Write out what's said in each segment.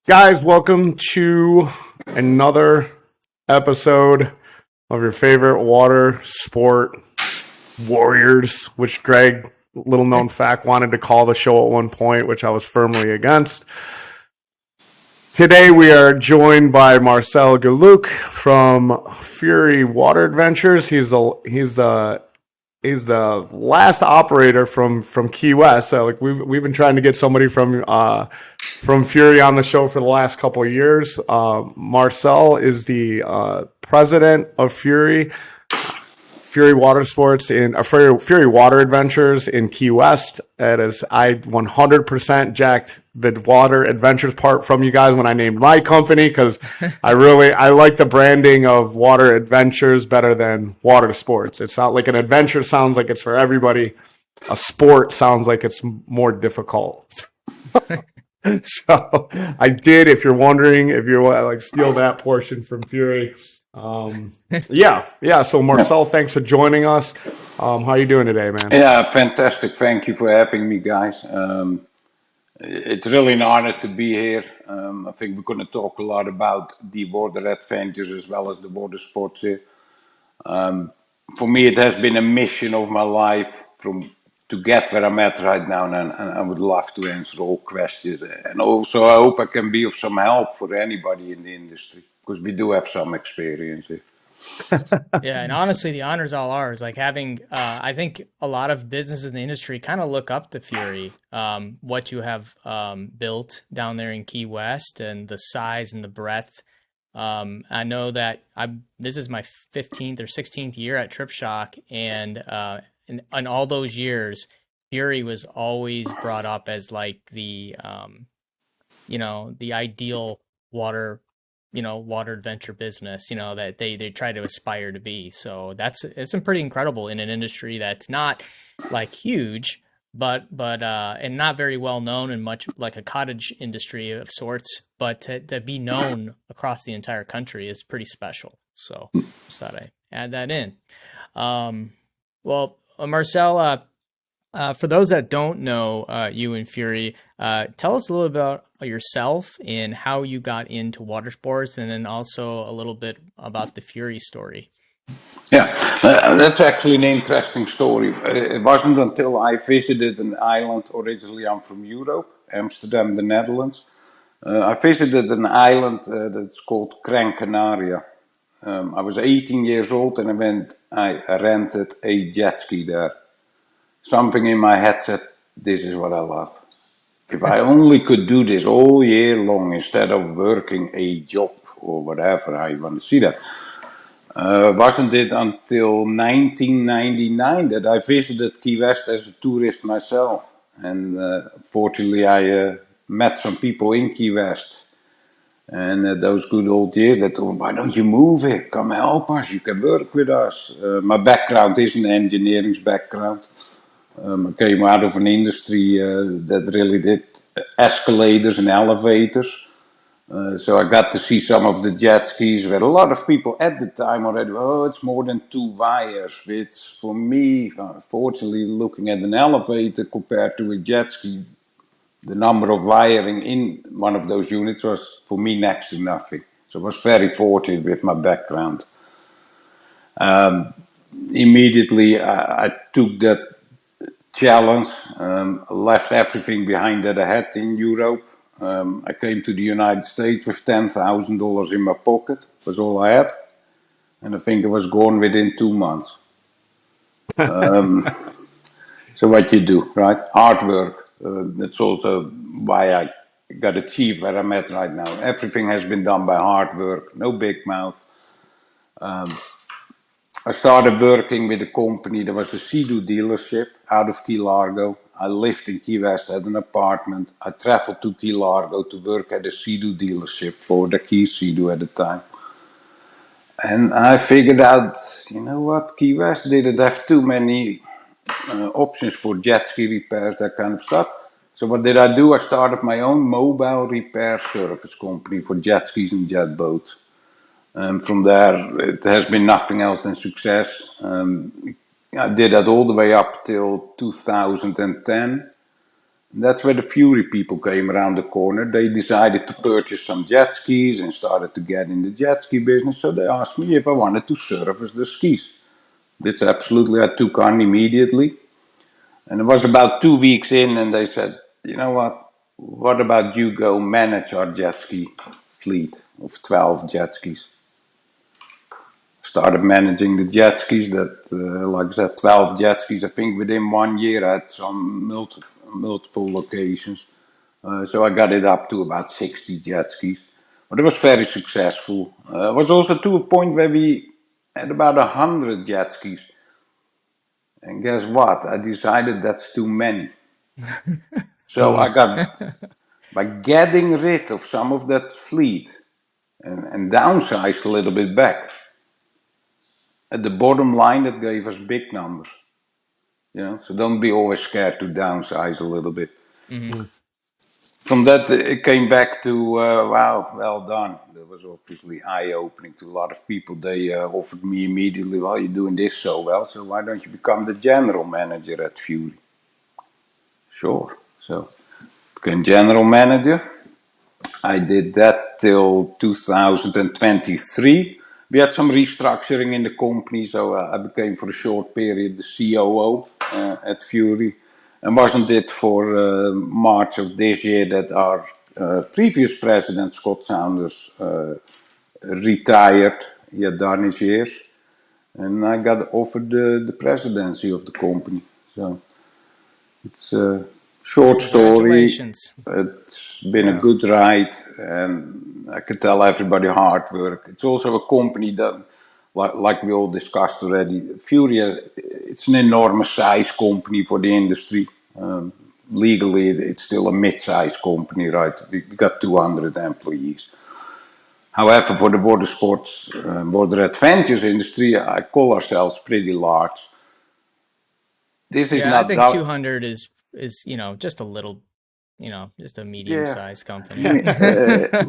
Guys, welcome to another episode of your favorite water sport warriors, which Greg, little known fact, wanted to call the show at one point, which I was firmly against. Today we are joined by Marcel Geluk from Fury Water Adventures. He's the last operator from Key West. So like we've been trying to get somebody from Fury on the show for the last couple of years. Marcel is the president of Fury Watersports Fury Water Adventures in Key West. I 100% jacked the Water Adventures part from you guys when I named my company because I like the branding of Water Adventures better than Water Sports. It's not like an adventure sounds like it's for everybody. A sport sounds like it's more difficult. So I did. If you're wondering, if you want like steal that portion from Fury. So Marcel, thanks for joining us. How you doing today, man? Yeah, fantastic. Thank you for having me, guys. It's really an honor to be here. I think we're going to talk a lot about the water adventures as well as the water sports here. For me, it has been a mission of my life to get where I'm at right now, and I would love to answer all questions. And also, I hope I can be of some help for anybody in the industry, because we do have some experience here. Yeah, and honestly, the honor's all ours. Like having, I think a lot of businesses in the industry kind of look up to Fury, what you have built down there in Key West and the size and the breadth. I know that this is my 15th or 16th year at Trip Shock, and in all those years, Fury was always brought up as like the ideal water adventure business, that they try to aspire to be. So it's pretty incredible in an industry that's not like huge, but and not very well known and much like a cottage industry of sorts, but to be known across the entire country is pretty special. So just thought I'd add that in. Marcel, for those that don't know you and Fury, tell us a little bit about yourself and how you got into water sports, and then also a little bit about the Fury story. Yeah, that's actually an interesting story. It wasn't until I visited an island. Originally, I'm from Europe, Amsterdam, the Netherlands. I visited an island that's called Gran Canaria. I was 18 years old, and I rented a jet ski there. Something in my head said, this is what I love. If I only could do this all year long instead of working a job or whatever, how you want to see that. Wasn't it until 1999 that I visited Key West as a tourist myself. And fortunately I met some people in Key West. And those good old years, they told me, why don't you move here? Come help us, you can work with us. My background is an engineering background. I came out of an industry that really did escalators and elevators. So I got to see some of the jet skis where a lot of people at the time already, it's more than 2 wires, which for me, fortunately, looking at an elevator compared to a jet ski, the number of wiring in one of those units was, for me, next to nothing. So I was very fortunate with my background. Immediately, I took that challenge, left everything behind that I had in Europe. I came to the United States with $10,000 in my pocket, was all I had. And I think it was gone within 2 months. So what you do, right? Hard work. That's also why I got achieved where I'm at right now. Everything has been done by hard work, no big mouth. I started working with a company that was a Sea-Doo dealership out of Key Largo. I lived in Key West at an apartment. I traveled to Key Largo to work at a Sea-Doo dealership for the Key Sea-Doo at the time. And I figured out, you know what, Key West didn't have too many options for jet ski repairs, that kind of stuff. So what did I do? I started my own mobile repair service company for jet skis and jet boats. And from there, it has been nothing else than success. I did that all the way up till 2010. That's where the Fury people came around the corner. They decided to purchase some jet skis and started to get in the jet ski business. So they asked me if I wanted to service the skis. Which absolutely I took on immediately. And it was about 2 weeks in, and they said, you know what? What about you go manage our jet ski fleet of 12 jet skis? Started managing the jet skis that, like I said, 12 jet skis. I think within 1 year I had some multiple locations. So I got it up to about 60 jet skis. But it was very successful. It was also to a point where we had about 100 jet skis. And guess what? I decided that's too many. So I got, by getting rid of some of that fleet and downsized a little bit back, at the bottom line, that gave us big numbers. So don't be always scared to downsize a little bit. Mm-hmm. From that, it came back to, wow, well done. That was obviously eye-opening to a lot of people. They offered me immediately, well, you're doing this so well, so why don't you become the general manager at Fury? Sure. So, became general manager. I did that till 2023. We had some restructuring in the company, so I became for a short period the COO at Fury. And wasn't it for March of this year that our previous president, Scott Saunders, retired. He had done his years. And I got offered the presidency of the company. So it's a short story. Congratulations. It's been a good ride, and I can tell everybody hard work. It's also a company that, like we all discussed already, Fury, it's an enormous size company for the industry. Legally, it's still a mid-sized company, right? We got 200 employees. However, for the watersports, water adventures industry, I call ourselves pretty large. This is Yeah, not I think that. 200 is just a little, just a medium-sized company.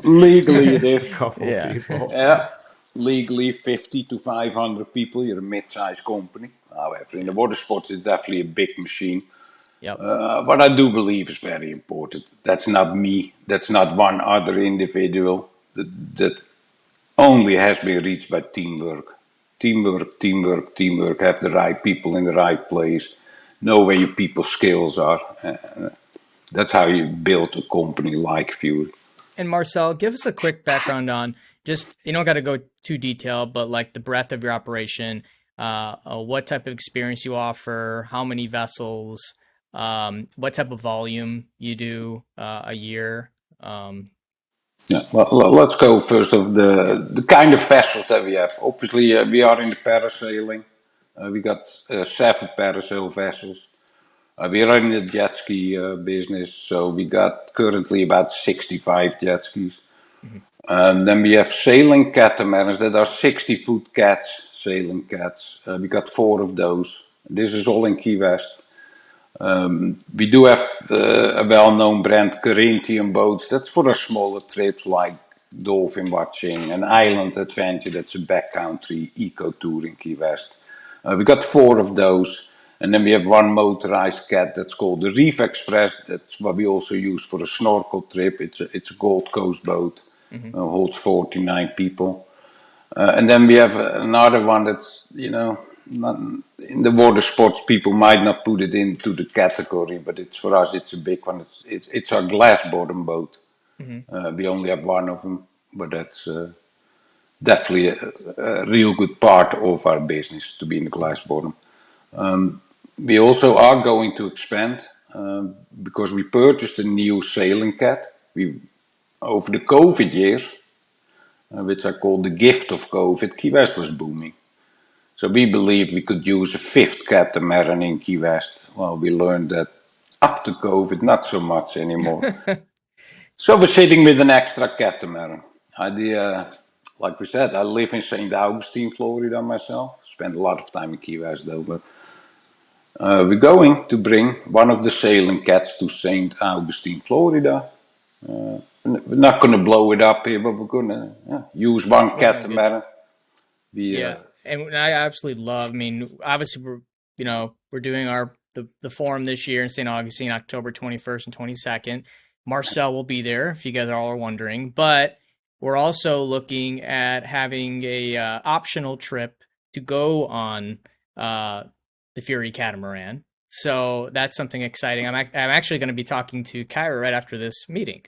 Legally, it is. Couple Yeah. people. Yeah, legally 50 to 500 people. You're a mid-sized company. However, in the water sports, it's definitely a big machine. Yep. What I do believe is very important. That's not me. That's not one other individual. That only has been reached by teamwork. Teamwork, teamwork, teamwork. Have the right people in the right place. Know where your people's skills are. That's how you build a company like Fury. And Marcel, give us a quick background on just, you don't got to go too detailed, but like the breadth of your operation, what type of experience you offer, how many vessels, what type of volume you do a year. Yeah, well, let's go first of the kind of vessels that we have. Obviously, we are in the parasailing. We got 7 parasail vessels. We are in the jet ski business, so we got currently about 65 jet skis. Mm-hmm. Then we have sailing catamarans that are 60-foot cats, sailing cats. We got 4 of those. This is all in Key West. We do have a well-known brand, Corinthian boats. That's for our smaller trips like dolphin watching, an island adventure. That's a backcountry eco tour in Key West. We got 4 of those. And then we have 1 motorized cat that's called the Reef Express. That's what we also use for a snorkel trip. It's a Gold Coast boat. Mm-hmm. Holds 49 people. And then we have another one that's, not in the water sports, people might not put it into the category, but it's for us, it's a big one. It's our glass bottom boat. Mm-hmm. We only have 1 of them, but that's definitely a real good part of our business to be in the glass bottom. We also are going to expand because we purchased a new sailing cat. Over the COVID years, which I call the gift of COVID, Key West was booming. So we believe we could use a 5th catamaran in Key West. Well, we learned that after COVID, not so much anymore. So we're sitting with an extra catamaran. Like we said, I live in St. Augustine, Florida myself. Spend a lot of time in Key West though, but we're going to bring one of the sailing cats to St. Augustine, Florida. We're not going to blow it up here, but we're going to use 1 catamaran. Yeah, and I absolutely love. I mean, obviously we're doing our the forum this year in St. Augustine, October 21st and 22nd. Marcel will be there if you guys all are wondering, but we're also looking at having a optional trip to go on the Fury Catamaran. So that's something exciting. I'm actually going to be talking to Kyra right after this meeting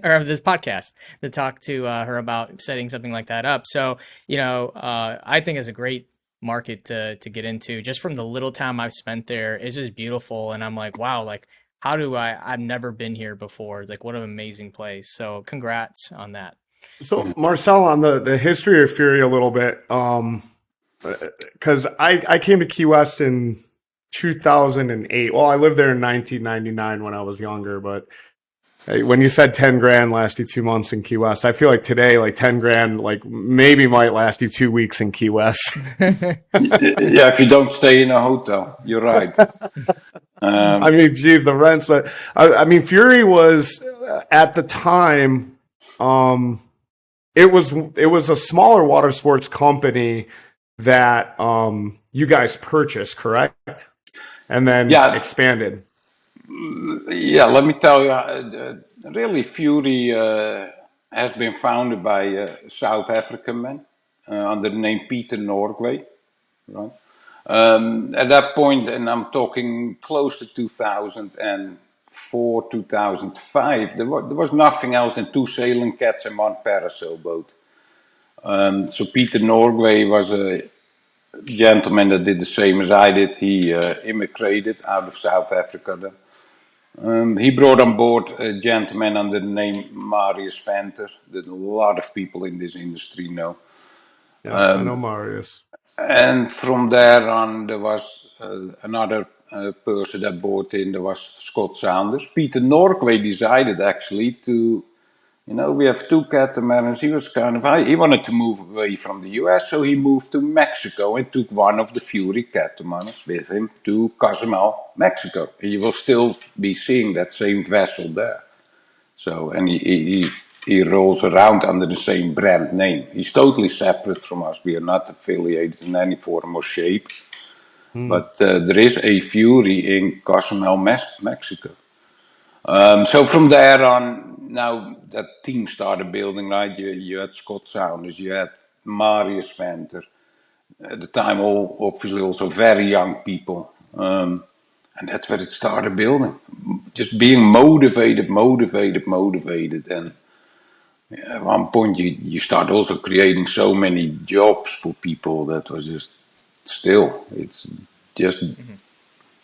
or this podcast to talk to her about setting something like that up. So, I think it's a great market to get into. Just from the little time I've spent there, it's just beautiful. And I'm like, wow, like I've never been here before. Like, what an amazing place. So congrats on that. So Marcel, on the history of Fury a little bit, because I came to Key West in 2008. Well, I lived there in 1999 when I was younger, but when you said 10 grand last you 2 months in Key West, I feel like today, like 10 grand, like maybe might last you 2 weeks in Key West. Yeah, if you don't stay in a hotel, you're right. I mean, geez, the rents. But I mean, Fury was at the time. It was a smaller water sports company that you guys purchased, correct? And then expanded. Yeah, let me tell you, really, Fury has been founded by a South African man under the name Peter Norgway, right? At that point, and I'm talking close to 2004, 2005, there was nothing else than 2 sailing cats and 1 parasail boat. So Peter Norgway was a gentleman that did the same as I did. He immigrated out of South Africa then. He brought on board a gentleman under the name Marius Venter that a lot of people in this industry know. Yeah, I know Marius. And from there on, there was another person that bought in. There was Scott Saunders. Peter Norquay decided actually to, we have 2 catamarans. He wanted to move away from the US, so he moved to Mexico and took one of the Fury catamarans with him to Cozumel, Mexico. You will still be seeing that same vessel there. So, and he rolls around under the same brand name. He's totally separate from us. We are not affiliated in any form or shape. But there is a Fury in Cozumel, Mexico. So from there on, now that team started building, right? You had Scott Saunders, you had Marius Venter. At the time, all obviously also very young people. And that's where it started building. Just being motivated. And at one point, you start also creating so many jobs for people that was just it's just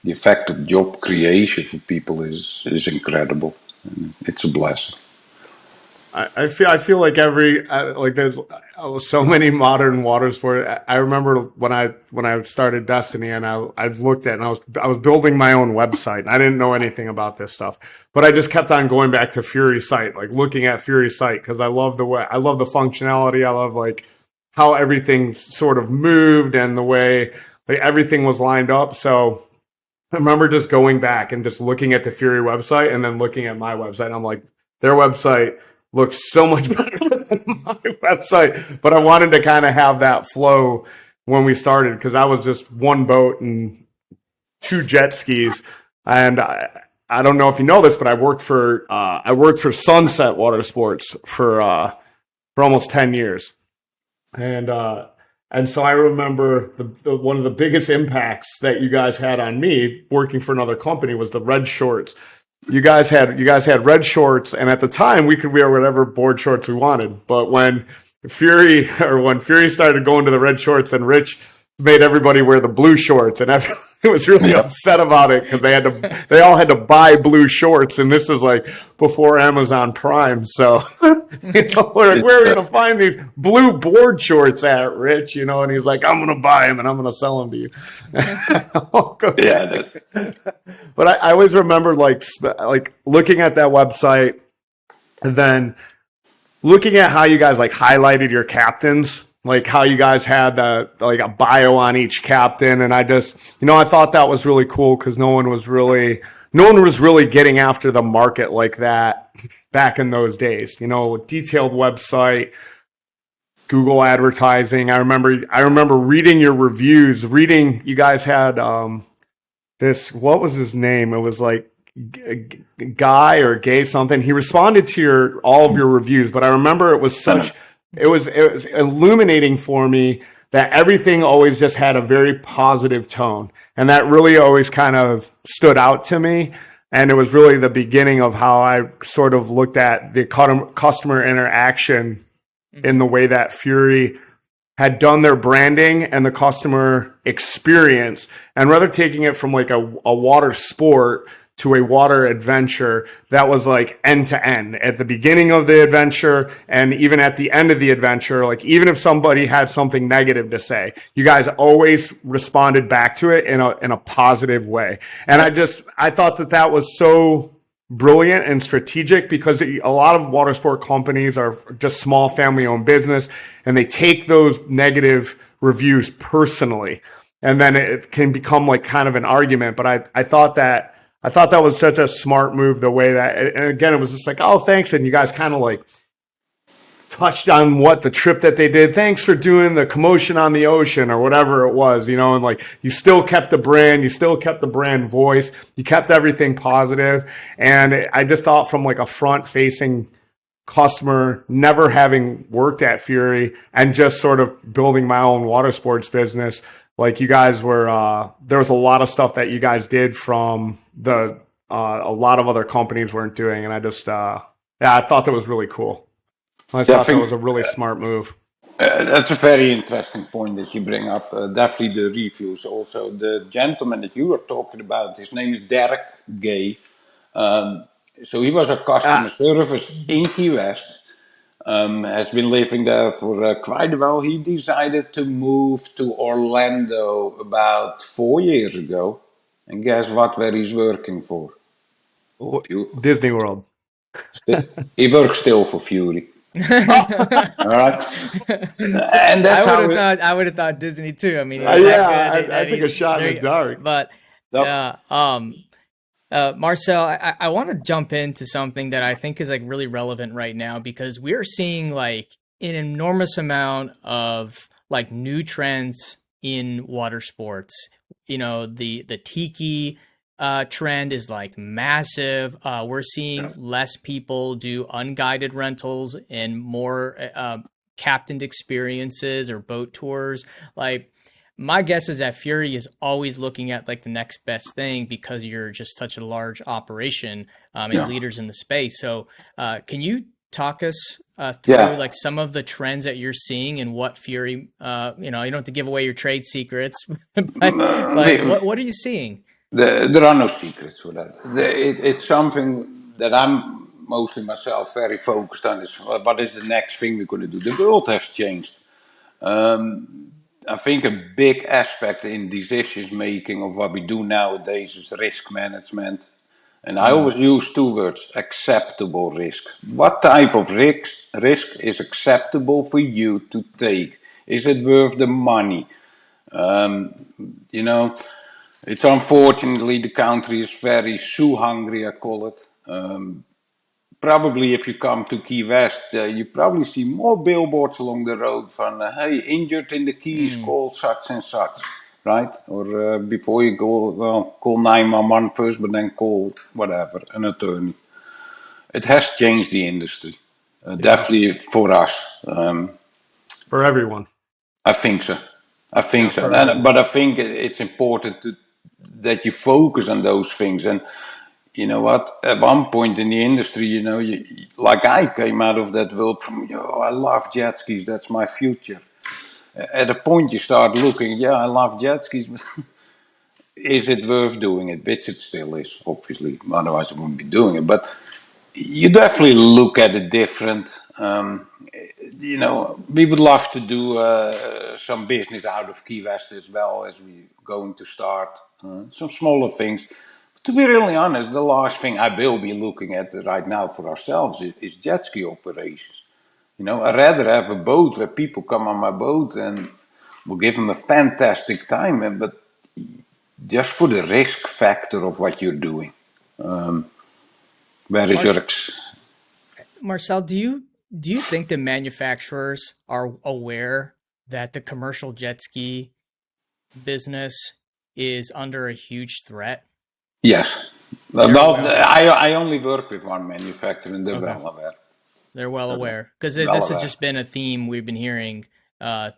the effect of job creation for people is incredible. And it's a blessing. I feel like there's so many modern water sports. I remember when I started Destiny and I've looked at and I was building my own website and I didn't know anything about this stuff, but I just kept on going back to Fury site, like looking at Fury site because I love the functionality. I love like how everything sort of moved and the way like everything was lined up. So I remember just going back and just looking at the Fury website and then looking at my website. And I'm like, their website looks so much better than my website. But I wanted to kind of have that flow when we started because I was just 1 boat and 2 jet skis. And I don't know if you know this, but I worked for Sunset Watersports for almost 10 years. And so I remember one of the biggest impacts that you guys had on me working for another company was the red shorts. You guys had red shorts, and at the time we could wear whatever board shorts we wanted. But when Fury started going to the red shorts, and Rich made everybody wear the blue shorts, and everyone was really upset about it because they all had to buy blue shorts, and this is like before Amazon Prime. So where are we going to find these blue board shorts at, Rich? And he's like, I'm going to buy them and I'm going to sell them to you. Yeah. But I always remember like looking at that website and then looking at how you guys like highlighted your captains, like how you guys had like a bio on each captain. And I just, I thought that was really cool because no one was really getting after the market like that back in those days, detailed website, Google advertising. I remember reading your reviews, you guys had, this, what was his name? It was like Guy or Gay something. He responded to all of your reviews, but I remember it was it was illuminating for me that everything always just had a very positive tone. And that really always kind of stood out to me. And it was really the beginning of how I sort of looked at the customer interaction in the way that Fury had done their branding and the customer experience. And rather taking it from like a water sport to a water adventure that was like end to end at the beginning of the adventure and even at the end of the adventure. Like, even if somebody had something negative to say, you guys always responded back to it in a positive way. And I thought that was so brilliant and strategic, because a lot of water sport companies are just small family owned business, and they take those negative reviews personally, and then it can become like kind of an argument. But I thought that was such a smart move, the way that, and again, it was just like, oh, thanks. And you guys kind of like touched on what the trip that they did. Thanks for doing the commotion on the ocean or whatever it was, and like, you still kept the brand, you still kept the brand voice, you kept everything positive. And I just thought, from like a front facing customer, never having worked at Fury and just sort of building my own water sports business, like, you guys were, there was a lot of stuff that you guys did from a lot of other companies weren't doing. And I just, I thought that was really cool. I thought that was a really smart move. That's a very interesting point that you bring up. Definitely the reviews. Also, the gentleman that you were talking about, his name is Derek Gay. So he was a customer service in Key West. Has been living there for quite a while. He decided to move to Orlando about 4 years ago. And guess what? Where he's working for? Disney World. He works still for Fury. All right, and that's I would have thought Disney too. I mean, I took a shot in the dark. But Marcel, I want to jump into something that I think is like really relevant right now, because we are seeing like an enormous amount of like new trends in water sports. The tiki trend is like massive. We're seeing less people do unguided rentals and more captained experiences or boat tours. Like, my guess is that Fury is always looking at like the next best thing, because you're just such a large operation and leaders in the space. So can you talk us through like some of the trends that you're seeing and what Fury, you don't have to give away your trade secrets, but like, what are you seeing? There are no secrets for that. It's something that I'm mostly myself very focused on, is what is the next thing we're going to do. The world has changed. I think a big aspect in decision making of what we do nowadays is risk management. And I always use two words: acceptable risk. What type of risk is acceptable for you to take? Is it worth the money? It's unfortunately the country is very shoe hungry, I call it. Probably if you come to Key West, you probably see more billboards along the road from, hey, injured in the Keys, call such and such, right? Or before you go, well, call 911 first, but then call whatever, an attorney. It has changed the industry, definitely for us. For everyone. I think so. But I think it's important that you focus on those things. And you know what? At one point in the industry, like I came out of that world from, I love jet skis, that's my future. At a point you start looking, I love jet skis, but is it worth doing it? Which it still is, obviously. Otherwise I wouldn't be doing it. But you definitely look at it different. We would love to do some business out of Key West as well, as we're going to start some smaller things. But to be really honest, the last thing I will be looking at right now for ourselves is jet ski operations. I'd rather have a boat where people come on my boat and we'll give them a fantastic time, but just for the risk factor of what you're doing. Where is your Marcel, do you think the manufacturers are aware that the commercial jet ski business is under a huge threat? Yes. They're Well, well, I only work with one manufacturer, and they're okay. well aware. They're well aware, because Well this has aware. just been a theme we've been hearing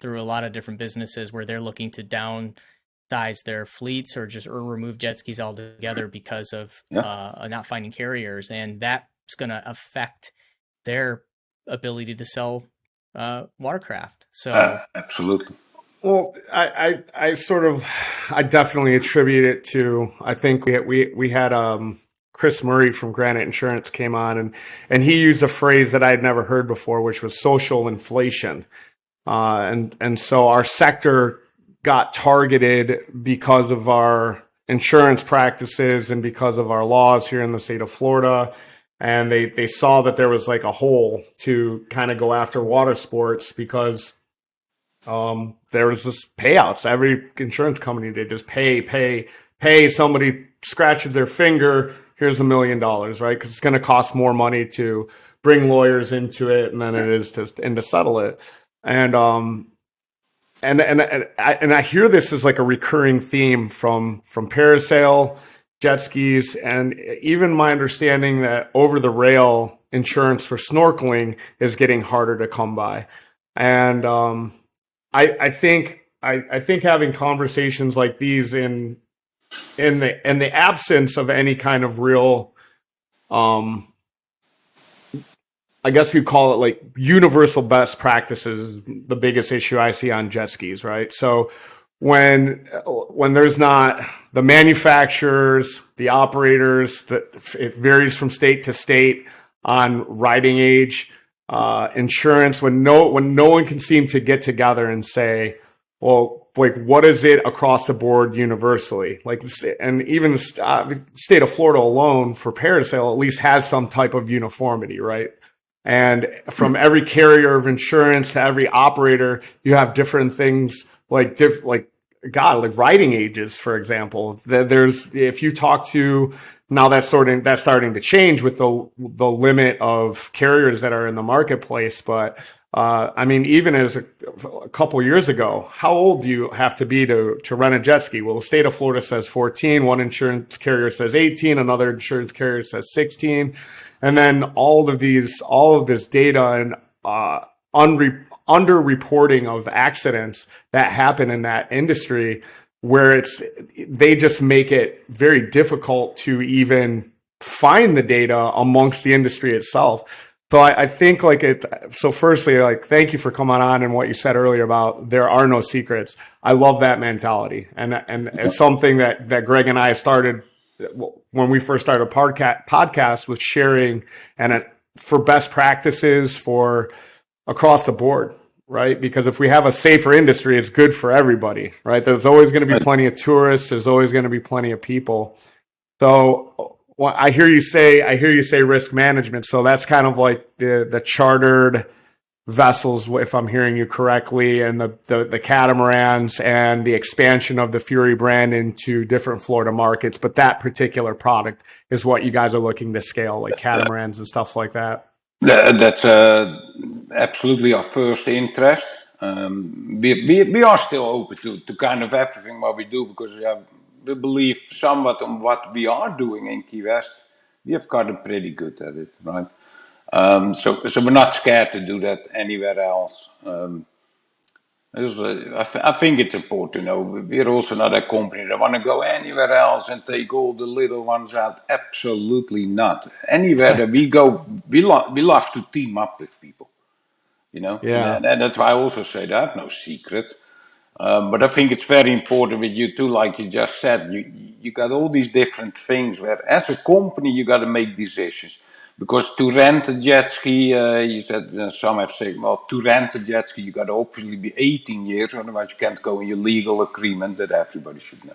through a lot of different businesses where they're looking to downsize their fleets or remove jet skis altogether because of Yeah. not finding carriers, and that's going to affect their ability to sell watercraft. So Absolutely. Well, I definitely attribute it to, I think we had Chris Murray from Granite Insurance came on, and he used a phrase that I had never heard before, which was social inflation. And so our sector got targeted because of our insurance practices and because of our laws here in the state of Florida. And they saw that there was like a hole to kind of go after water sports because there was this payouts. Every insurance company, they just pay. Somebody scratches their finger, here's $1 million, right? Because it's going to cost more money to bring lawyers into it than it is to settle it. And I hear this as like a recurring theme from parasail, jet skis, and even my understanding that over the rail insurance for snorkeling is getting harder to come by. And I think having conversations like these in the absence of any kind of real, I guess you call it like universal best practices, the biggest issue I see on jet skis, right? So when there's not the manufacturers, the operators, that it varies from state to state on riding age, insurance, when no one can seem to get together and say, well, like, what is it across the board universally? Like, and even the state of Florida alone for parasail at least has some type of uniformity, right? And from every carrier of insurance to every operator, you have different things like like riding ages, for example. There's, if you talk to, now that's starting to change with the limit of carriers that are in the marketplace. But I mean, even as a couple years ago, how old do you have to be to rent a jet ski? Well, the state of Florida says 14, one insurance carrier says 18, another insurance carrier says 16. And then all of this data and underreporting of accidents that happen in that industry, where they just make it very difficult to even find the data amongst the industry itself. So I think so firstly, like, thank you for coming on and what you said earlier about there are no secrets. I love that mentality. And it's something that Greg and I started when we first started a podcast with sharing and for best practices for across the board, right? Because if we have a safer industry, it's good for everybody, right? There's always going to be plenty of tourists. There's always going to be plenty of people. So I hear you say risk management. So that's kind of like the chartered vessels, if I'm hearing you correctly, and the catamarans and the expansion of the Fury brand into different Florida markets. But that particular product is what you guys are looking to scale, like catamarans and stuff like that. That's absolutely our first interest. We are still open to kind of everything what we do, because we believe somewhat on what we are doing in Key West. We have gotten pretty good at it, right? So we're not scared to do that anywhere else. I think it's important to know we're also not a company that want to go anywhere else and take all the little ones out. Absolutely not. Anywhere that we go, we love to team up with people, you know. Yeah. And that's why I also say that I have no secret. But I think it's very important with you too, like you just said. You got all these different things where, as a company, you got to make decisions. Because to rent a jet ski, you said, some have said, well, to rent a jet ski, you got to obviously be 18 years, otherwise you can't go in your legal agreement that everybody should know.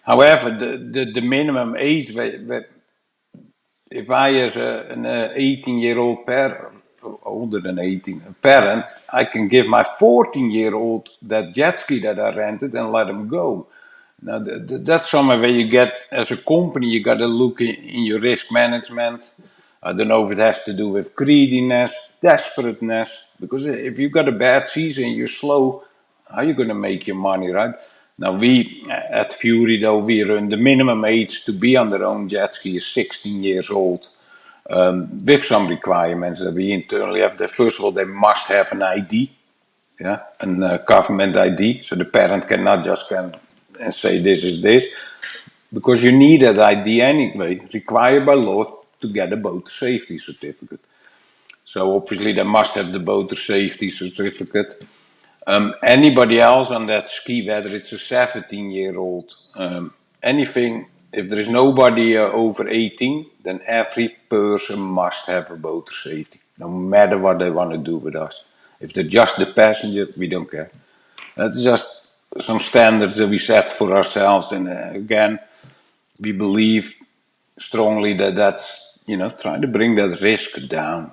However, the minimum age, if I as an 18-year-old parent, older than 18, a parent, I can give my 14-year-old that jet ski that I rented and let him go. Now, that's somewhere where you get, as a company, you got to look in your risk management. I don't know if it has to do with greediness, desperateness, because if you got a bad season, you're slow, how are you going to make your money, right? Now we at Fury though we run the minimum age to be on their own jet ski is 16 years old, with some requirements that we internally have. First of all, they must have an ID, yeah, a government ID, so the parent cannot just come and say this is this, because you need that ID anyway, required by law to get a boat safety certificate. So obviously they must have the boat safety certificate. Anybody else on that ski, whether it's a 17-year-old, anything, if there is nobody over 18, then every person must have a boat safety, no matter what they want to do with us. If they're just the passenger, we don't care. That's just some standards that we set for ourselves. And again, we believe strongly that that's, trying to bring that risk down.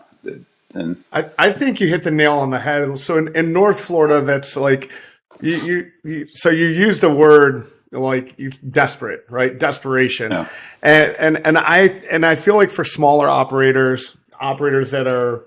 And I think you hit the nail on the head. So in North Florida, that's like so you used the word like desperate, right? Desperation. Yeah. And I feel like for smaller operators that are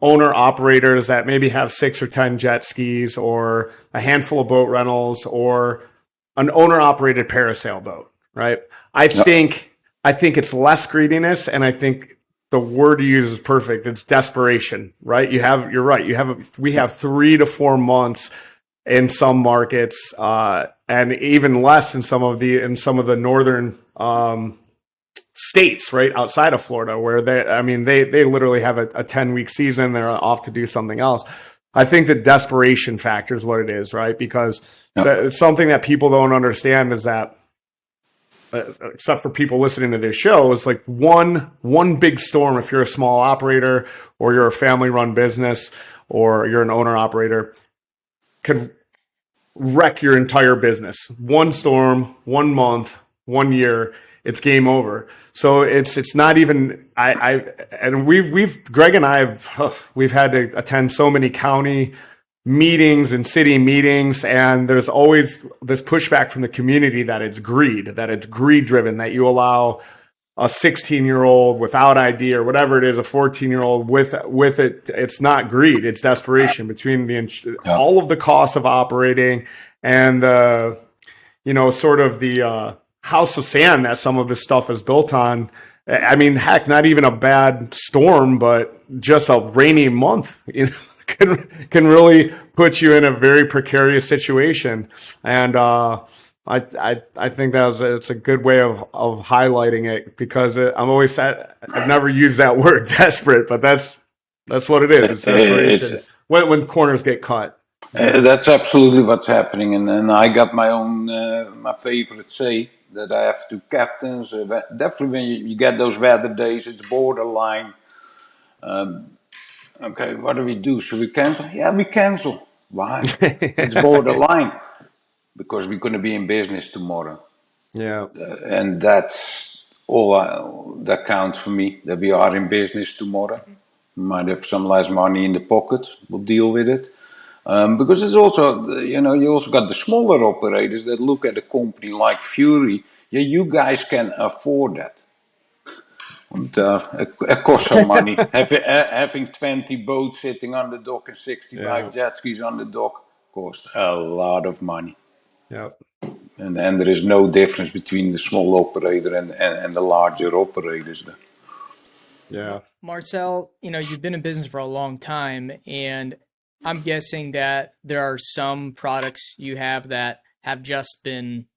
owner operators that maybe have 6 or 10 jet skis or a handful of boat rentals or an owner operated parasail boat, right? I think it's less greediness, and I think the word you use is perfect. It's desperation, right? You're right. We have 3 to 4 months in some markets, and even less in some of the northern states, right outside of Florida, where they literally have a 10-week season. They're off to do something else. I think the desperation factor is what it is, right? Because it's something that people don't understand is that, except for people listening to this show, is like one big storm. If you're a small operator or you're a family-run business or you're an owner-operator, could wreck your entire business. One storm, 1 month, 1 year, it's game over. So it's not even Greg and I we've had to attend so many county meetings and city meetings, and there's always this pushback from the community that it's greed driven, that you allow a 16-year-old without ID or whatever it is, a 14-year-old with it. It's not greed, it's desperation between all of the costs of operating and sort of the house of sand that some of this stuff is built on. I mean, heck, not even a bad storm, but just a rainy month can really put you in a very precarious situation. And I think it's a good way of highlighting it, because I've never used that word desperate, but that's what it is. It's desperation when corners get cut. That's absolutely what's happening, and I got my own my favorite say that I have to captains. Definitely, when you get those weather days, it's borderline. Okay, what do we do? Should we cancel? Yeah, we cancel. Why? It's borderline, because we're going to be in business tomorrow. Yeah, and that's all that counts for me. That we are in business tomorrow. Might have some less money in the pocket. We'll deal with it. Because it's also, you also got the smaller operators that look at a company like Fury. Yeah, you guys can afford that. And, it costs some money. Having 20 boats sitting on the dock and 65 jet skis on the dock costs a lot of money. Yeah. And there is no difference between the small operator and the larger operators. Yeah. Marcel, you've been in business for a long time, and I'm guessing that there are some products you have that have just been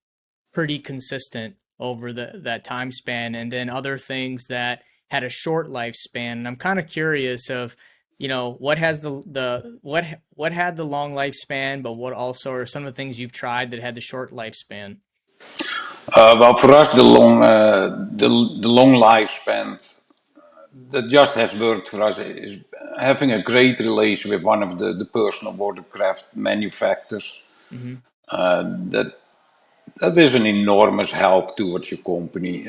pretty consistent over that time span, and then other things that had a short lifespan. And I'm kind of curious of, what has what had the long lifespan, but what also are some of the things you've tried that had the short lifespan? Well, for us, the long lifespan that just has worked for us is having a great relation with one of the personal watercraft manufacturers. Mm-hmm. That is an enormous help towards your company,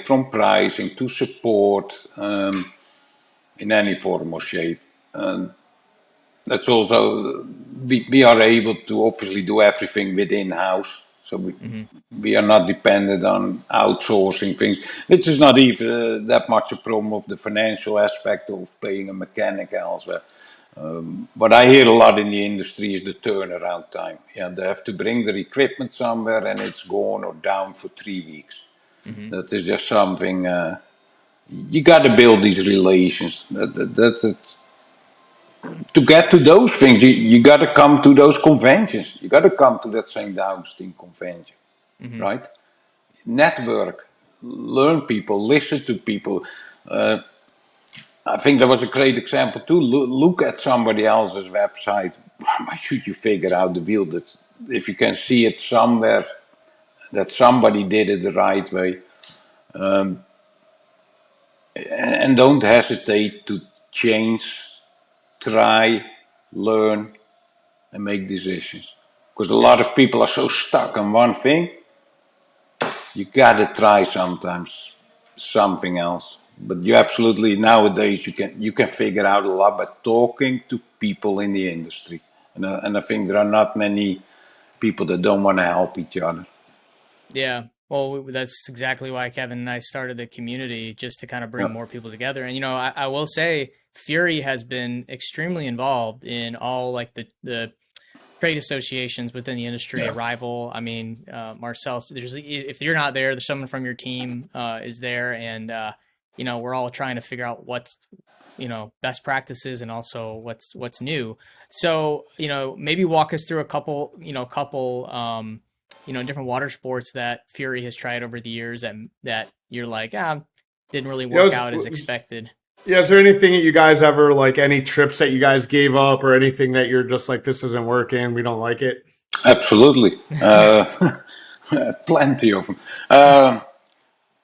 from pricing to support in any form or shape. That's also we are able to obviously do everything within house. So we are not dependent on outsourcing things, which is not even that much a problem of the financial aspect of paying a mechanic elsewhere. What I hear a lot in the industry is the turnaround time. Yeah, they have to bring their equipment somewhere and it's gone or down for 3 weeks. That is just something you got to build these relations. To get to those things, you got to come to those conventions. You got to come to that St. Augustine convention, right? Network, learn people, listen to people. I think that was a great example too. Look at somebody else's website. Why should you figure out the wheel? That if you can see it somewhere that somebody did it the right way, and don't hesitate to change, try, learn, and make decisions. Because a lot of people are so stuck on one thing. You gotta try sometimes something else. But you absolutely nowadays you can figure out a lot by talking to people in the industry, and I think there are not many people that don't want to help each other. Yeah. Well, that's exactly why Kevin and I started the community, just to kind of bring more people together. And, I will say Fury has been extremely involved in all like the trade associations within the industry, Arrival. I mean, Marcel, if you're not there, there's someone from your team is there. And, we're all trying to figure out what's, best practices and also what's new. So, maybe walk us through a couple different water sports that Fury has tried over the years that you're like, didn't really work out as expected. Yeah, is there anything that you guys ever, like any trips that you guys gave up or anything that you're just like, this isn't working, we don't like it? Absolutely. Plenty of them.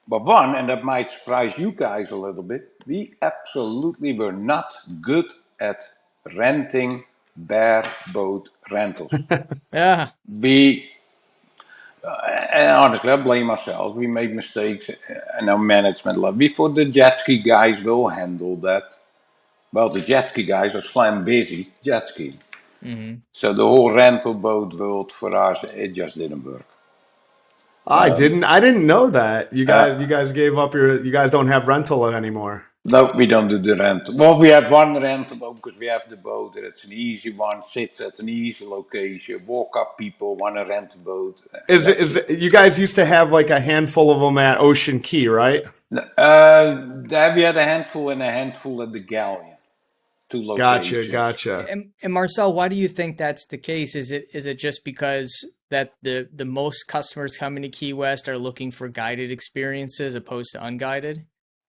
But one, and that might surprise you guys a little bit, we absolutely were not good at renting bareboat rentals. Yeah. And honestly, I blame ourselves. We made mistakes in our management level. Before the jet ski guys will handle that. Well, the jet ski guys are slam busy jet skiing. So the whole rental boat world for us, it just didn't work. I didn't know that. You guys gave up you guys don't have rental anymore. No, we don't do the rental. Well, we have one rental boat because we have the boat. It's an easy one, sits at an easy location. Walk up people want to rent a boat. You guys used to have like a handful of them at Ocean Key, right? There we had a handful and a handful at the Galleon. 2 locations. Gotcha. And Marcel, why do you think that's the case? Is it just because that the most customers coming to Key West are looking for guided experiences opposed to unguided?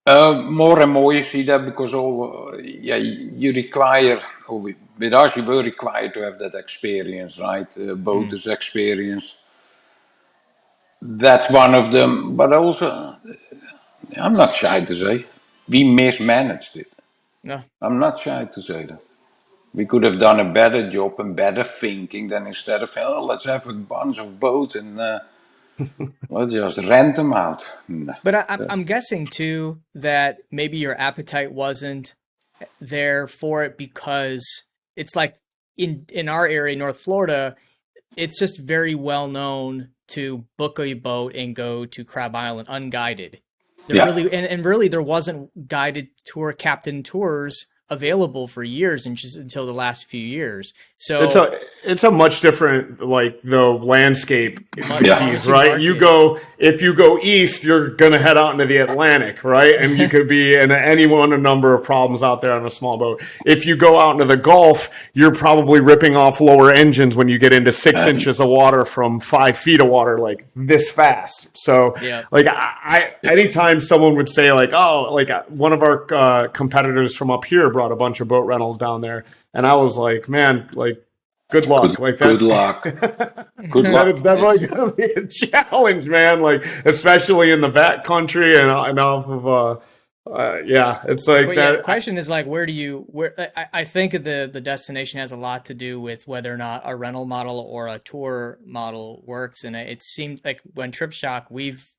More and more you see that because you require, with us you were required to have that experience, right? Boaters experience. That's one of them. But also, I'm not shy to say, we mismanaged it. No. I'm not shy to say that. We could have done a better job and better thinking than instead of, let's have a bunch of boats and let's just rent them out. No. But I'm guessing too that maybe your appetite wasn't there for it because it's like in our area, North Florida, it's just very well known to book a boat and go to Crab Island unguided. Really there wasn't guided tour captain tours available for years and just until the last few years. So it's a much different, like the landscape piece, right? Market. If you go east, you're going to head out into the Atlantic, right? And you could be in a number of problems out there on a small boat. If you go out into the Gulf, you're probably ripping off lower engines when you get into 6 inches of water from 5 feet of water, like this fast. So like anytime someone would say like, oh, like one of our competitors from up here brought a bunch of boat rentals down there. And I was like, man, like, good luck. Good luck. It's definitely going to be a challenge, man. Like, especially in the back country and off of, it's like that. Yeah, the question is like, I think the destination has a lot to do with whether or not a rental model or a tour model works. And it seemed like when Trip Shock, we've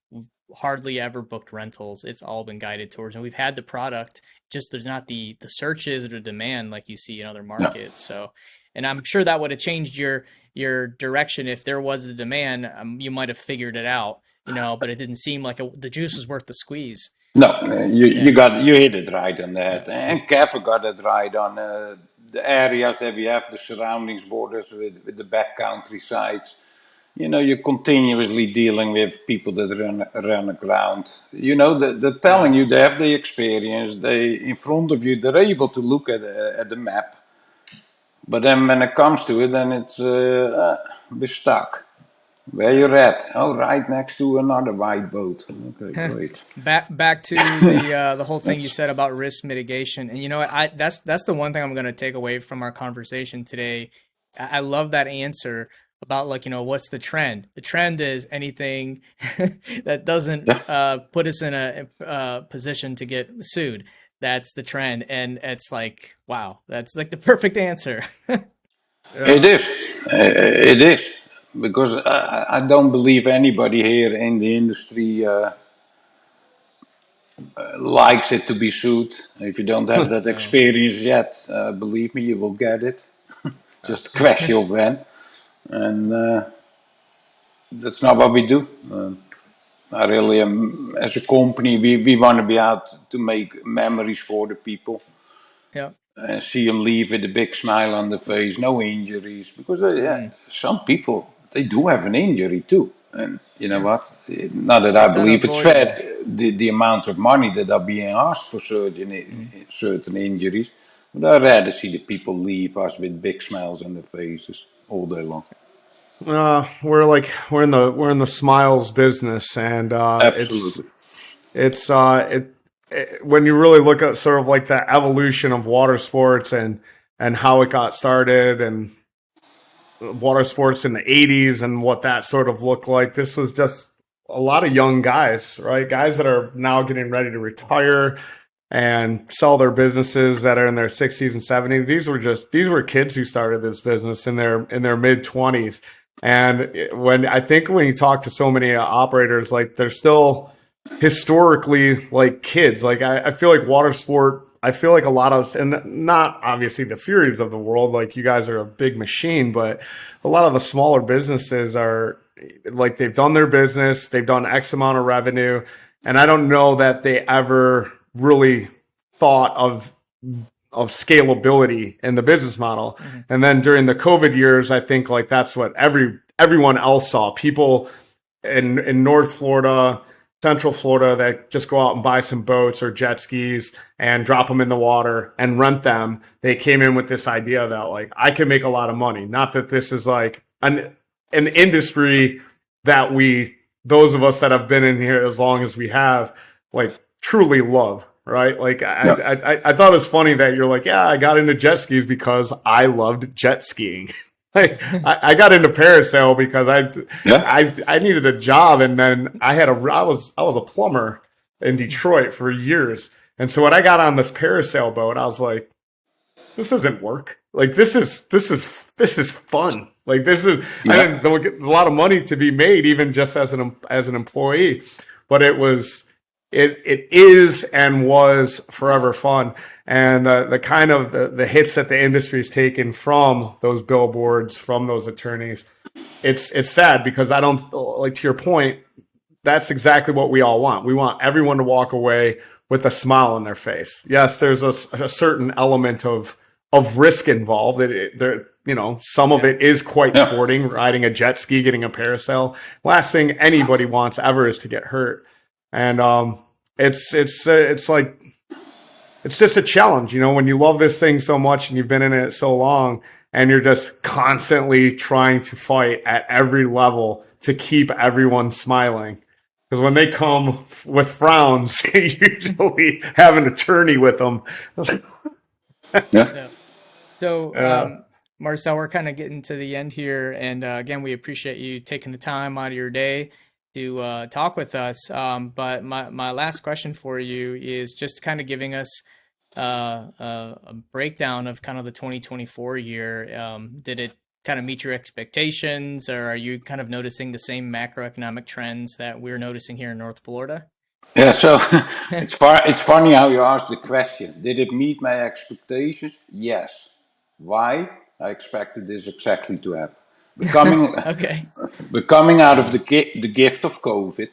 hardly ever booked rentals. It's all been guided tours, and we've had the product, just there's not the searches or the demand like you see in other markets. So, and I'm sure that would have changed your direction if there was the demand. You might have figured it out, but it didn't seem like the juice was worth the squeeze. No, you hit it right on the head, and Kev got it right on the areas that we have, the surroundings borders with the backcountry sites. You're continuously dealing with people that run aground. They're telling you they have the experience. They in front of you. They're able to look at the map. But then when it comes to it, then it's we're stuck. Where you're at? Oh, right next to another white boat. Okay, great. Back to the whole thing you said about risk mitigation, and you know what? That's the one thing I'm going to take away from our conversation today. I love that answer about, like, what's the trend? The trend is anything that doesn't put us in a position to get sued. That's the trend, and it's like, wow, that's like the perfect answer. It is. It is. Because I don't believe anybody here in the industry likes it to be sued. If you don't have that experience yet, believe me, you will get it. Just a question of when. And that's not what we do. I really am, as a company, we want to be out to make memories for the people. Yeah. And see them leave with a big smile on their face, no injuries. Because some people, they do have an injury too. And you know what? Not that I believe it's fair, the amounts of money that are being asked for certain injuries. But I'd rather see the people leave us with big smiles on their faces all day long. We're in the smiles business, and Absolutely. it's when you really look at sort of like the evolution of water sports and how it got started, and water sports in the 80s and what that sort of looked like. This was just a lot of young guys, right? Guys that are now getting ready to retire and sell their businesses, that are in their 60s and 70s. These were kids who started this business in their mid 20s. And when you talk to so many operators, like, they're still historically like kids. Like, I feel like water sport, I feel like a lot of, and not obviously the Furies of the world, like you guys are a big machine, but a lot of the smaller businesses are like, they've done their business, they've done X amount of revenue, and I don't know that they ever really thought of scalability in the business model. Mm-hmm. And then during the COVID years, I think like that's what everyone else saw. People in North Florida, Central Florida, that just go out and buy some boats or jet skis and drop them in the water and rent them. They came in with this idea that, like, I can make a lot of money. Not that this is like an industry that those of us that have been in here as long as we have, like, truly love. Right? Like, I thought it was funny that you're like, yeah, I got into jet skis because I loved jet skiing. Like, I got into parasail because I needed a job, and then I was a plumber in Detroit for years. And so when I got on this parasail boat, I was like, this doesn't work. Like, this is fun. Like, this is, and there's a lot of money to be made, even just as an employee. But it is and was forever fun. And the kind of the hits that the industry's taken from those billboards, from those attorneys, it's sad, because I don't, like, to your point, that's exactly what we all want. We want everyone to walk away with a smile on their face. Yes, there's a certain element of risk involved. Some of it is quite sporting, riding a jet ski, getting a parasail. Last thing anybody wants ever is to get hurt. And it's just a challenge, when you love this thing so much and you've been in it so long, and you're just constantly trying to fight at every level to keep everyone smiling. Because when they come with frowns, they usually have an attorney with them. So, Marcel, we're kind of getting to the end here, and again, we appreciate you taking the time out of your day to talk with us. But my last question for you is just kind of giving us a breakdown of kind of the 2024 year. Did it kind of meet your expectations, or are you kind of noticing the same macroeconomic trends that we're noticing here in North Florida? Yeah, so it's funny how you asked the question. Did it meet my expectations? Yes. Why? I expected this exactly to happen. We're coming out of the gift of COVID.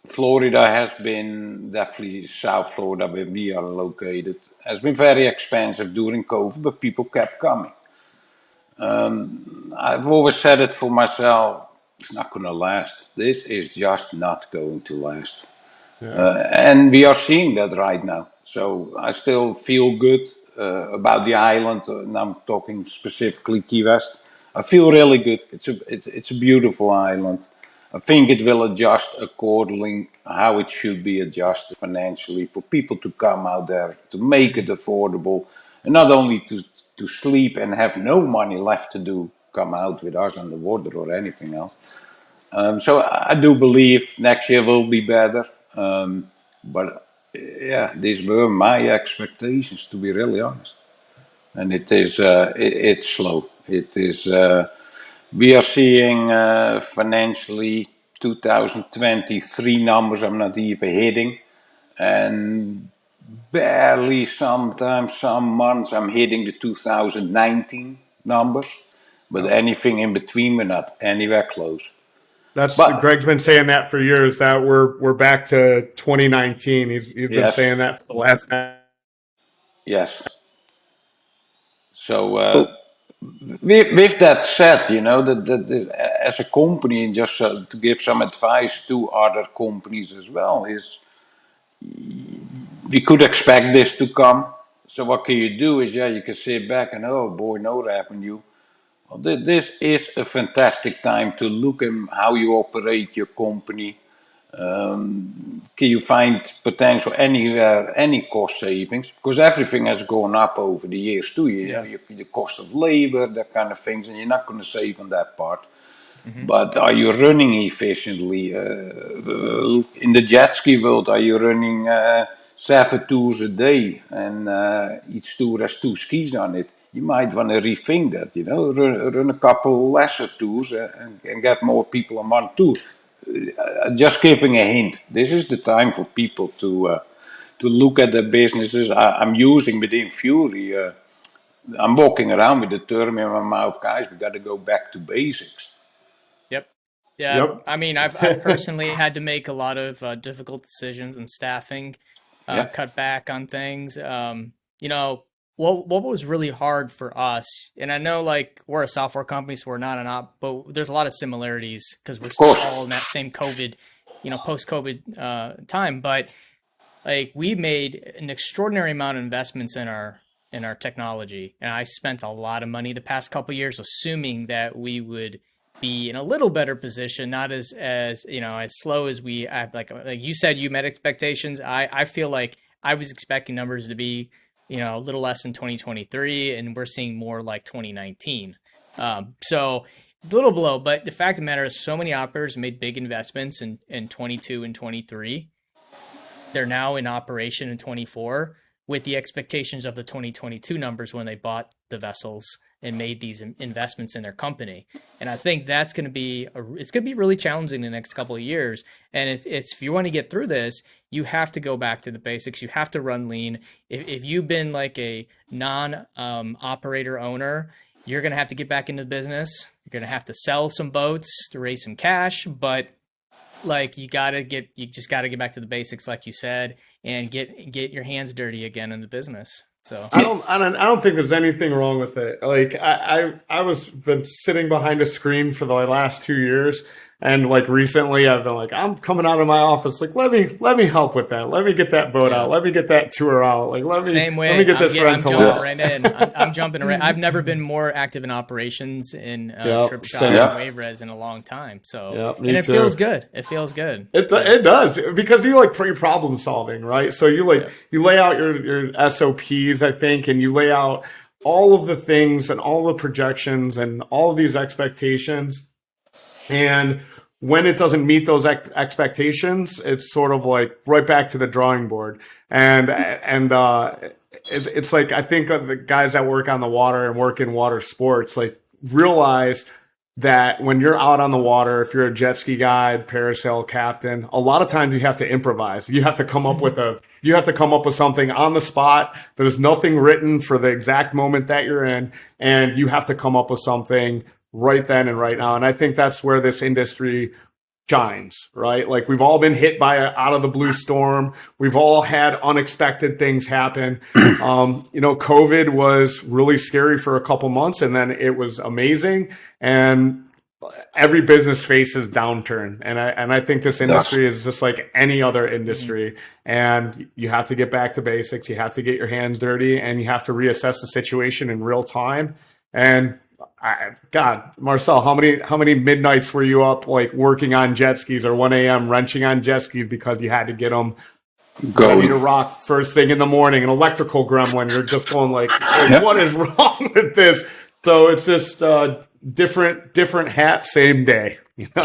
Florida has been, definitely South Florida where we are located, has been very expensive during COVID, but people kept coming. I've always said it for myself, it's not going to last. This is just not going to last. And we are seeing that right now. So I still feel good about the island, and I'm talking specifically Key West. I feel really good. It's a beautiful island. I think it will adjust accordingly how it should be adjusted financially for people to come out there to make it affordable, and not only to sleep and have no money left to do come out with us on the water or anything else. So I do believe next year will be better. But yeah, these were my expectations, to be really honest. And it's slow. It is. We are seeing financially 2023 numbers I'm not even hitting, and barely sometimes some months I'm hitting the 2019 numbers, but anything in between we're not anywhere close. That's But Greg's been saying that for years, that we're back to 2019. He's been yes, saying that for the last. yes. So with that said, as a company, and just to give some advice to other companies as well, is we could expect this to come. So what can you do is, you can sit back and, oh boy, no revenue. Well, this is a fantastic time to look at how you operate your company. Can you find potential anywhere, any cost savings? Because everything has gone up over the years too. The cost of labor, that kind of things, and you're not going to save on that part. But are you running efficiently? In the jet ski world, are you running 7 tours a day, and each tour has 2 skis on it? You might want to rethink that. Run a couple lesser tours and get more people on one tour. Just giving a hint. This is the time for people to look at their businesses. I'm using within Fury. I'm walking around with the term in my mouth, guys. We got to go back to basics. Yep. Yeah. Yep. I mean, I've personally had to make a lot of difficult decisions in staffing, cut back on things. What was really hard for us, and I know like we're a software company, so we're not an op, but there's a lot of similarities because we're still all in that same COVID, post-COVID time. But like we made an extraordinary amount of investments in our technology, and I spent a lot of money the past couple of years assuming that we would be in a little better position, not as slow as we have. Like you said, you met expectations. I feel like I was expecting numbers to be a little less than 2023, and we're seeing more like 2019. So a little below, but the fact of the matter is so many operators made big investments in 22 and 23. They're now in operation in 24 with the expectations of the 2022 numbers when they bought the vessels and made these investments in their company. And I think that's going to be, it's going to be really challenging the next couple of years. And if you want to get through this, you have to go back to the basics. You have to run lean. If you've been like a non-operator owner, you're going to have to get back into the business. You're going to have to sell some boats to raise some cash, but like you just got to get back to the basics, like you said, and get your hands dirty again in the business. So I don't think there's anything wrong with it. Like I was been sitting behind a screen for the last 2 years, and like recently I've been like, I'm coming out of my office, like let me help with that. Let me get that boat out. Let me get that tour out. Like let me get this rental out. I'm jumping right. I've never been more active in operations in trip shop and wave res in a long time. So and it feels good. It feels good. It does, because you like problem solving, right? So you lay out your SOPs, I think, and you lay out all of the things and all the projections and all of these expectations. And when it doesn't meet those expectations, it's sort of like right back to the drawing board. And it's like, I think the guys that work on the water and work in water sports, like realize that when you're out on the water, if you're a jet ski guide, parasail captain, a lot of times you have to improvise. You have to come up with something on the spot. There's nothing written for the exact moment that you're in, and you have to come up with something right then and right now. And I think that's where this industry shines, right? Like we've all been hit by a out of the blue storm. We've all had unexpected things happen. COVID was really scary for a couple months, and then it was amazing. And every business faces downturn, and I think this industry is just like any other industry. And you have to get back to basics. You have to get your hands dirty, and you have to reassess the situation in real time. And God, Marcel, how many midnights were you up like working on jet skis, or 1 a.m. wrenching on jet skis because you had to get them ready to rock first thing in the morning? An electrical gremlin. You're just going like what is wrong with this? So it's just different hat, same day.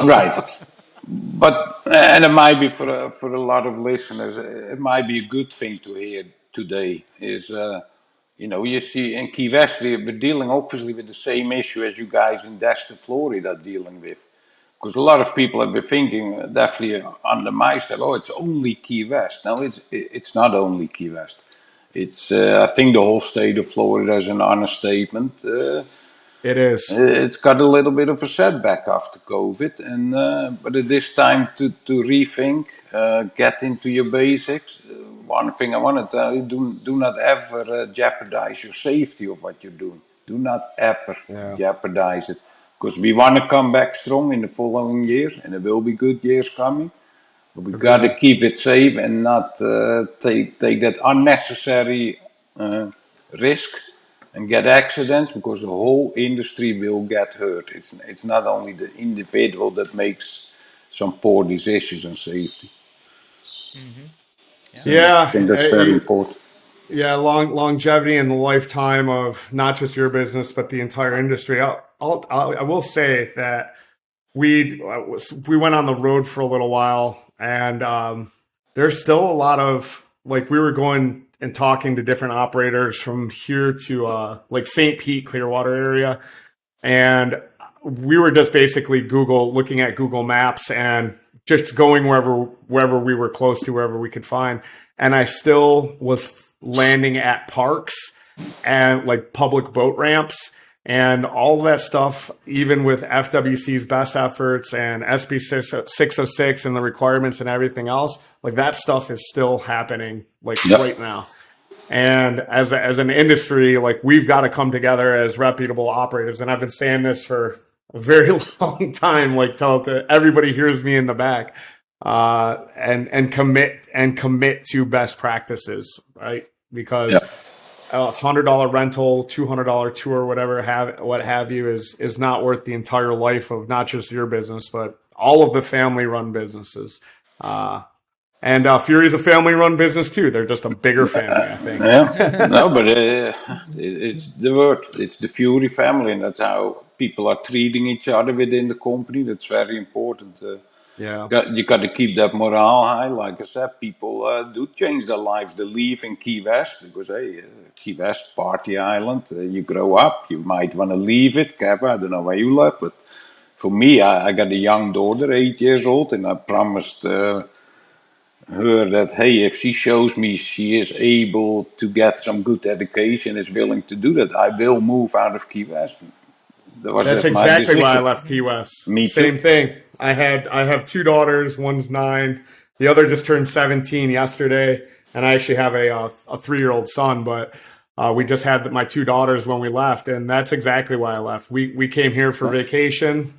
Right. But and it might be for a lot of listeners, it might be a good thing to hear today is. You see in Key West, we're dealing obviously with the same issue as you guys in Destin, Florida are dealing with. Because a lot of people have been thinking, definitely under my style, oh, it's only Key West. No, it's not only Key West. It's I think the whole state of Florida is an understatement. It is. It's got a little bit of a setback after COVID, and but it is time to rethink, get into your basics. One thing I want to tell you: do not ever jeopardize your safety of what you're doing. Do not ever jeopardize it, because we want to come back strong in the following years, and there will be good years coming. But we got to keep it safe and not take that unnecessary risk and get accidents, because the whole industry will get hurt. It's not only the individual that makes some poor decisions on safety. Mm-hmm. So I think that's very important. Yeah, longevity and the lifetime of not just your business but the entire industry. I will say that we went on the road for a little while, and there's still a lot of like we were going and talking to different operators from here to like St. Pete, Clearwater area. And we were just basically looking at Google Maps and just going wherever we were close to, wherever we could find. And I still was landing at parks and like public boat ramps and all that stuff, even with FWC's best efforts and SB 606 and the requirements and everything else, like that stuff is still happening right now. And as an industry, like we've got to come together as reputable operators. And I've been saying this for a very long time, like everybody hears me in the back, and commit to best practices, right? Because a $100 rental, $200 tour, what have you, is not worth the entire life of not just your business, but all of the family-run businesses. And Fury's a family-run business too. They're just a bigger family, I think. Yeah, no, but it's the word. It's the Fury family, and that's how people are treating each other within the company. That's very important. You got to keep that morale high. Like I said, people do change their lives. They leave in Key West because Key West, party island. You grow up, you might want to leave it. Kevin, I don't know where you live, but for me, I got a young daughter, 8 years old, and I promised her that, hey, if she shows me she is able to get some good education, is willing to do that, I will move out of Key West. That's exactly why I left Key West. Me too. Same thing. I have 2 daughters. One's 9. The other just turned 17 yesterday, and I actually have a 3-year-old son. But we just had my 2 daughters when we left, and that's exactly why I left. We came here for vacation,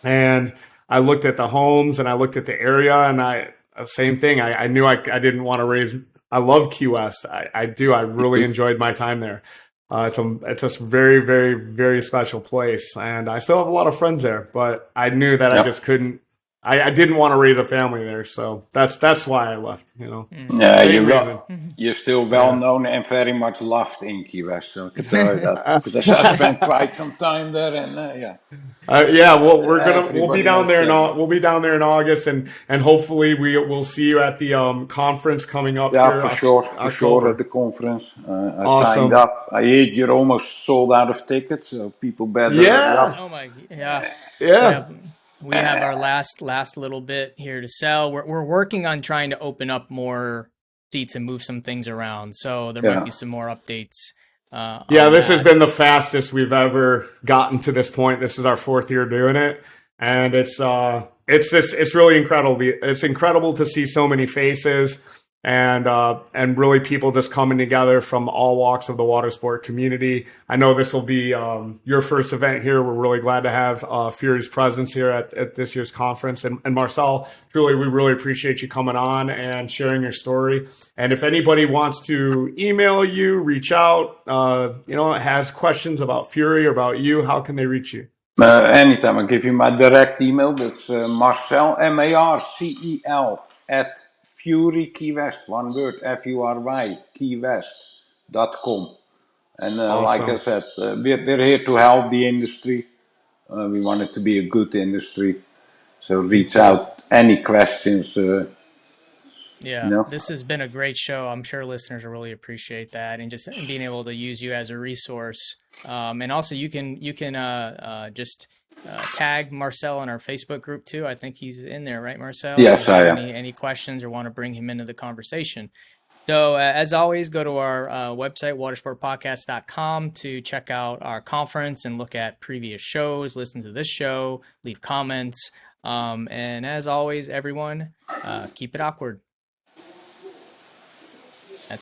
and I looked at the homes and I looked at the area, and same thing. I knew I didn't want to raise. I love Key West. I do. I really enjoyed my time there. It's a very, very, very special place, and I still have a lot of friends there. But I knew that I just couldn't. I didn't want to raise a family there, so that's why I left. Yeah, you're still well known and very much loved in Key West. So I can tell you that because I spent quite some time there, and Well, we'll be down there in August, and hopefully we'll see you at the conference coming up. Yeah, for sure at the conference. I signed up. I heard you're almost sold out of tickets, so people better. Oh my, yeah. We have our last little bit here to sell. We're working on trying to open up more seats and move some things around. So there might be some more updates. This has been the fastest we've ever gotten to this point. This is our 4th year doing it, and it's it's really incredible. It's incredible to see so many faces and really people just coming together from all walks of the water sport community. I know this will be your first event here. We're really glad to have Fury's presence here at this year's conference. And Marcel, truly, we really appreciate you coming on and sharing your story. And if anybody wants to email you, reach out, has questions about Fury or about you, how can they reach you? Anytime. I'll give you my direct email. That's Marcel, Marcel, at Fury Key West, one word, Fury, keywest.com. And Awesome. like I said, we're here to help the industry. We want it to be a good industry. So reach out, any questions. This has been a great show. I'm sure listeners will really appreciate that, and just being able to use you as a resource. And also, you can just tag Marcel in our Facebook group too. I think he's in there, right, Marcel? Yes, I am. Any questions or want to bring him into the conversation? So as always, go to our website, watersportpodcast.com, to check out our conference and look at previous shows, listen to this show, leave comments. And as always, everyone, keep it awkward.